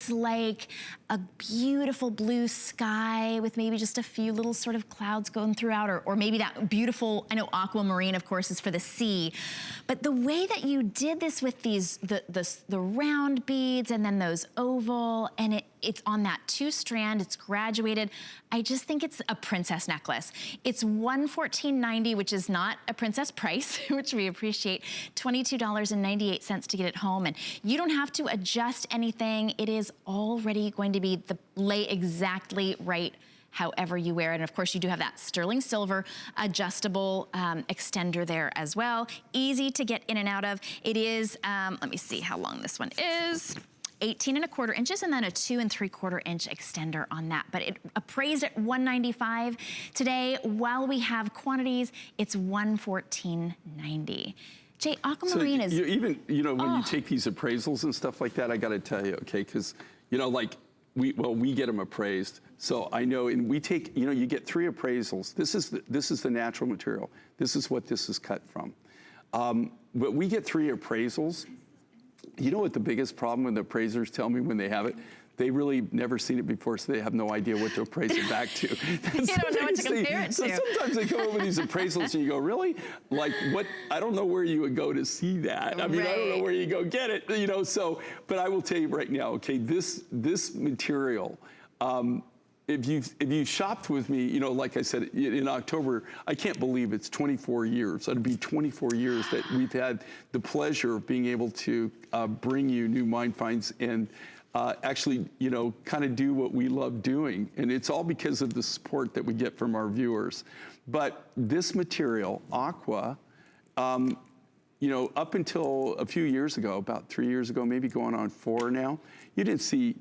It's like a beautiful blue sky with maybe just a few little sort of clouds going throughout, or maybe that beautiful, I know aquamarine, of course, is for the sea. But the way that you did this with these, the round beads and then those oval, and it's on that 2-strand, it's graduated. I just think it's a princess necklace. It's $114.90, which is not a princess price, which we appreciate. $22.98 to get it home. And you don't have to adjust anything. It is already going to be lay exactly right however you wear it. And of course you do have that sterling silver adjustable extender there as well. Easy to get in and out of. It is, let me see how long this one is. 18¼ inches, and then a 2 3/4 inch extender on that. But it appraised at $195 today. While we have quantities, it's $114.90. Jay, aquamarine is... Even, when you take these appraisals and stuff like that, I gotta tell you, okay, because, like, we get them appraised. So I know, and we take, you get 3 appraisals. This is the natural material. This is what this is cut from. But we get 3 appraisals. You know what the biggest problem when the appraisers tell me when they have it? They really never seen it before, so they have no idea what to appraise it back to. You don't know what to compare it to. So sometimes they come up with these appraisals and you go, really? Like what? I don't know where you would go to see that. I mean, I don't know where you go get it, so, but I will tell you right now, okay, this material, if you shopped with me, like I said, in October, I can't believe it's 24 years. It'll be 24 years that we've had the pleasure of being able to bring you new mine finds and actually, kind of do what we love doing. And it's all because of the support that we get from our viewers. But this material, aqua, up until a few years ago, about 3 years ago, maybe going on 4 now, you didn't see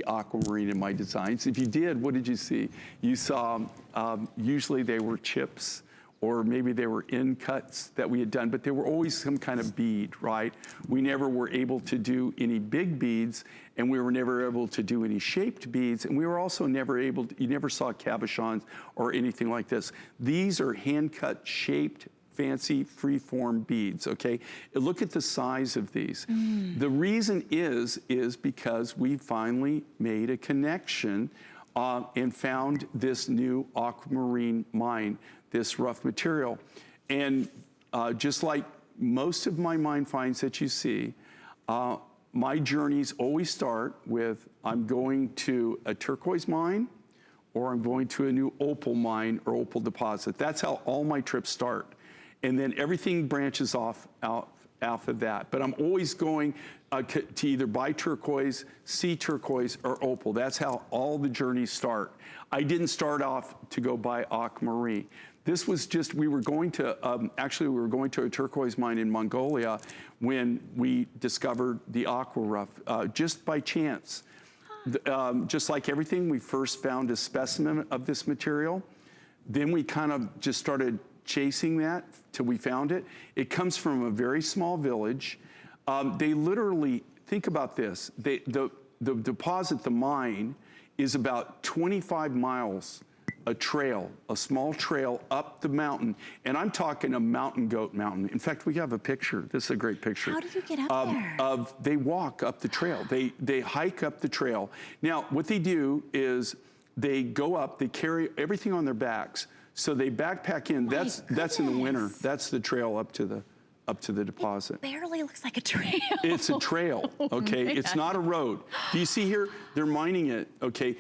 aquamarine in my designs. If you did, what did you see? You saw, usually they were chips, or maybe they were end cuts that we had done, but they were always some kind of bead, right? We never were able to do any big beads, and we were never able to do any shaped beads, and we were also never able to, you never saw cabochons or anything like this. These are hand-cut, shaped, fancy freeform beads, okay? Look at the size of these. The reason is because we finally made a connection and found this new aquamarine mine, this rough material. And just like most of my mine finds that you see, my journeys always start with, I'm going to a turquoise mine, or I'm going to a new opal mine or opal deposit. That's how all my trips start. And then everything branches off of that. But I'm always going to either buy turquoise, see turquoise, or opal. That's how all the journeys start. I didn't start off to go buy aquamarine. This was just, we were going to, actually we were going to a turquoise mine in Mongolia when we discovered the aqua rough, just by chance. Just like everything, we first found a specimen of this material. Then we kind of just started chasing that till we found it. It comes from a very small village. They literally, think about this, the deposit, the mine, is about 25 miles, a trail, a small trail up the mountain. And I'm talking a mountain goat mountain. In fact, we have a picture. This is a great picture. How did you get up there? They walk up the trail. They hike up the trail. Now, what they do is they go up, they carry everything on their backs. So they backpack in. That's in the winter. That's the trail up to the deposit. It barely looks like a trail. It's a trail, okay? Man. It's not a road. Do you see here? They're mining it, okay?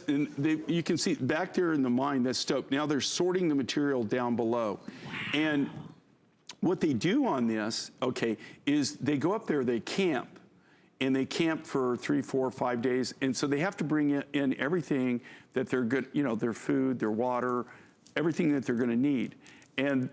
You can see back there in the mine, that's stoked. Now they're sorting the material down below. Wow. And what they do on this, okay, is they go up there, they camp. And they camp for 3, 4, 5 days. And so they have to bring in everything that they're good, their food, their water, everything that they're gonna need. And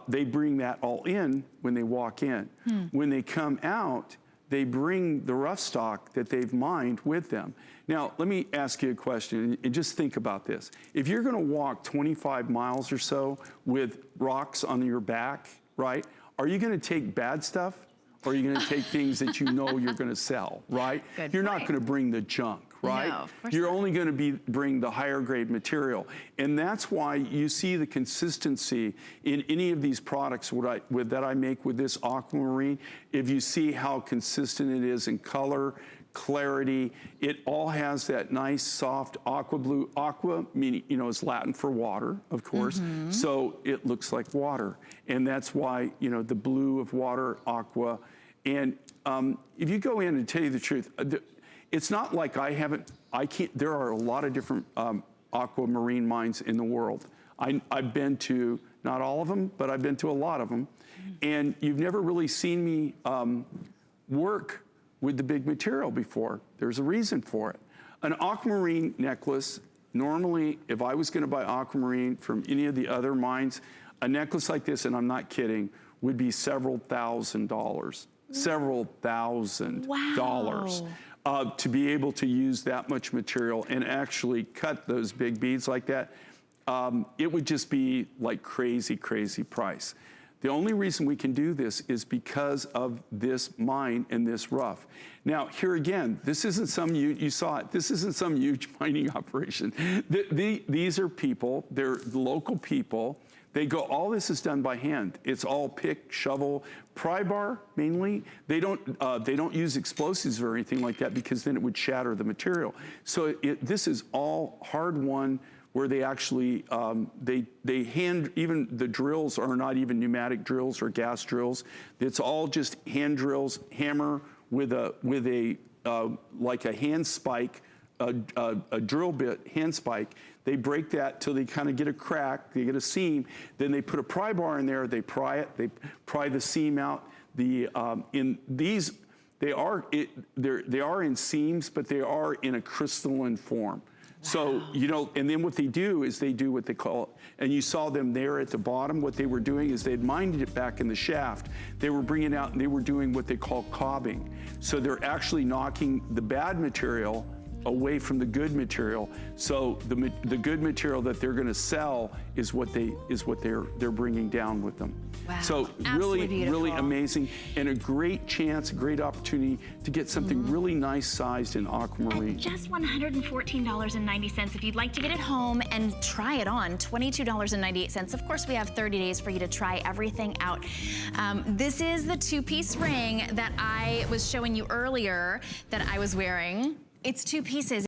they bring that all in when they walk in. When they come out, they bring the rough stock that they've mined with them. Now, let me ask you a question, and just think about this. If you're gonna walk 25 miles or so with rocks on your back, right? Are you gonna take bad stuff? Or are you gonna take things that you know you're gonna sell, right? You're not gonna bring the junk, right? No, of course You're not. only gonna bring the higher grade material. And that's why you see the consistency in any of these products that I make with this aquamarine. If you see how consistent it is in color, clarity. It all has that nice, soft aqua blue. Aqua, meaning, you know, is Latin for water, of course. So it looks like water. And that's why, you know, the blue of water, aqua. And if you go in and tell you the truth, it's not like there are a lot of different aquamarine mines in the world. I've been to, not all of them, but I've been to a lot of them. And you've never really seen me work with the big material before. There's a reason for it. An aquamarine necklace, normally, if I was gonna buy aquamarine from any of the other mines, a necklace like this, and I'm not kidding, would be several $1,000s. Several $1,000s. To be able to use that much material and actually cut those big beads like that, it would just be like crazy, crazy price. The only reason we can do this is because of this mine and this rough. Now, here again, this isn't some, you saw it, this isn't some huge mining operation. These are people, they're local people. They go, all this is done by hand. It's all pick, shovel, pry bar mainly. They don't use explosives or anything like that because then it would shatter the material. So this is all hard won, where they actually, they hand, even the drills are not even pneumatic drills or gas drills. It's all just hand drills, hammer with a like a hand spike, a drill bit, hand spike. They break that till they kind of get a crack, they get a seam. Then they put a pry bar in there, they pry it, they pry the seam out. In these, they are in seams, but they are in a crystalline form. So, you know, and then what they do is they do what they call, and you saw them there at the bottom, what they were doing is they'd mined it back in the shaft. They were bringing out and they were doing what they call cobbing. So they're actually knocking the bad material away from the good material. So the good material that they're going to sell is what they're bringing down with them. Wow. So really amazing, and a great chance, a great opportunity to get something really nice sized in aquamarine. At just $114.90. If you'd like to get it home and try it on, $22.98. Of course, we have 30 days for you to try everything out. This is the two-piece ring that I was showing you earlier that I was wearing. It's two pieces.